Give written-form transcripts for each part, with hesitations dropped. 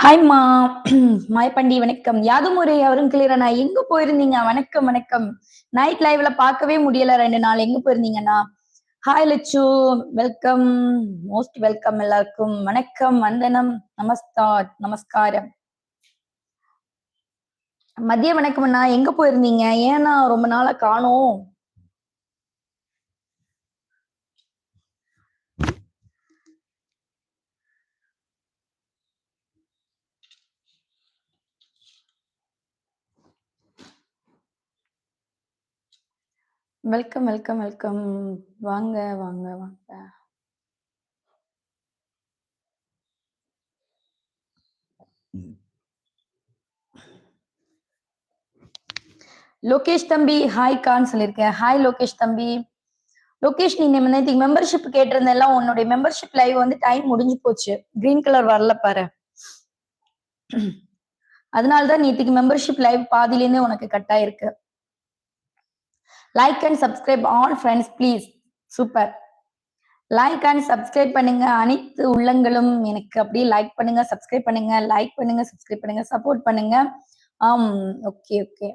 ஹாய்மா மாயப்பண்டி வணக்கம். யாதும் ஊரே யாவரும் கிளியரண்ணா. எங்க போயிருந்தீங்க? வணக்கம் வணக்கம். நைட் லைவ்ல பார்க்கவே முடியல 2 நாள். எங்க போயிருந்தீங்கண்ணா? Hi Latchu, welcome, most welcome எல்லாருக்கும். வணக்கம், வந்தனம், நமஸ்காரம். மதிய வணக்கம் அண்ணா. எங்க போயிருந்தீங்க? ஏன்னா ரொம்ப நாளா காணோம். Welcome welcome welcome. வாங்க வாங்க வாங்க. லோகேஷ் தம்பி ஹாய்கான்னு சொல்லியிருக்கேன். ஹாய் லோகேஷ் தம்பி. லோகேஷ், நீ நேற்றுக்கு மெம்பர்ஷிப் கேட்டிருந்தேன்ல, உன்னுடைய மெம்பர்ஷிப் லைவ் வந்து டைம் முடிஞ்சு போச்சு. கிரீன் கலர் வரல பாரு. அதனாலதான் நேற்றுக்கு மெம்பர்ஷிப் லைவ் பாதியிலேருந்தே உனக்கு கட் ஆயிருக்கு. Like and subscribe all friends please. Super. Like and subscribe பண்ணுங்க. அனைத்து உள்ளங்களும் எனக்கு அப்படியே லைக் பண்ணுங்க, சப்ஸ்கிரைப் பண்ணுங்க, லைக் பண்ணுங்க, சப்ஸ்கிரைப் பண்ணுங்க, சப்போர்ட் பண்ணுங்க. Okay okay.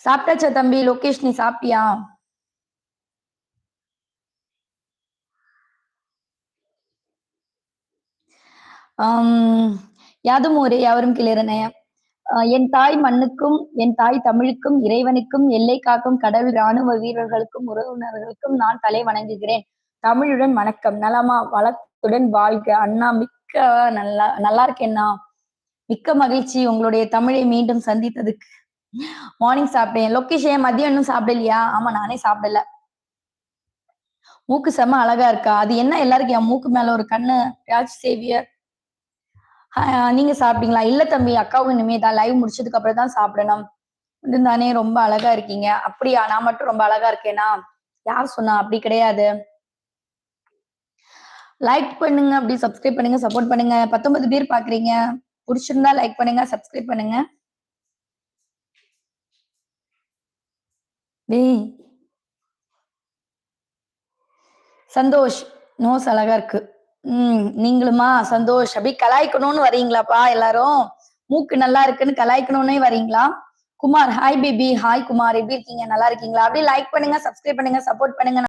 சாப்பிட்டாச்சா தம்பி? லோகேஷ், நீ சாப்பிட்டியா? யாதும் ஊரே யாவரும் கிளியரனே. என் தாய் மண்ணுக்கும் என் தாய் தமிழுக்கும் இறைவனுக்கும் எல்லை காக்கும் கடல் ராணுவ வீரர்களுக்கும் உறவினர்களுக்கும் நான் தலை வணங்குகிறேன். தமிழுடன் வணக்கம். நலமா வளத்துடன் வாழ்க அண்ணா. மிக்க நல்லா இருக்கேன்னா. மிக்க மகிழ்ச்சி உங்களுடைய தமிழை மீண்டும் சந்தித்ததுக்கு. மார்னிங் சாப்பிட்டேன். லொகேஷ், மதியம் இன்னும் சாப்பிடலையா? ஆமா, நானே சாப்பிடல. மூக்கு செம்ம அழகா இருக்கா? அது என்ன எல்லாருக்கும் என் மூக்கு மேல ஒரு கண்ணு? ராஜ் சேவியர், நீங்க சாப்பிட்டீங்களா? இல்ல தம்பி, அக்காவும் இனிமேதான் லைவ் முடிச்சதுக்கு அப்புறம் தான் சாப்பிடணும். தானே ரொம்ப அழகா இருக்கீங்க. அப்படியா? நான் மட்டும் ரொம்ப அழகா இருக்கேனா? யார் சொன்னா? அப்படி கிடையாது. லைக் பண்ணுங்க, அப்படி சப்ஸ்கிரைப் பண்ணுங்க, சப்போர்ட் பண்ணுங்க. 19 பேர் பாக்குறீங்க. பிடிச்சிருந்தா லைக் பண்ணுங்க, சப்ஸ்கிரைப் பண்ணுங்க. சந்தோஷ், நோஸ் அழகா இருக்கு. நீங்களுமா? சந்தோஷ், அப்படி கலாய்க்கணும்னு வரீங்களாப்பா எல்லாரும்? மூக்கு நல்லா இருக்குன்னு கலாய்க்கணும்னே வரீங்களா? Kumar, hi baby. Hi Kumar, எப்படி இருக்கீங்க? நல்லா இருக்கீங்களா? அப்படியே லைக் பண்ணுங்க, சப்ஸ்கிரைப் பண்ணுங்க, சப்போர்ட் பண்ணுங்க.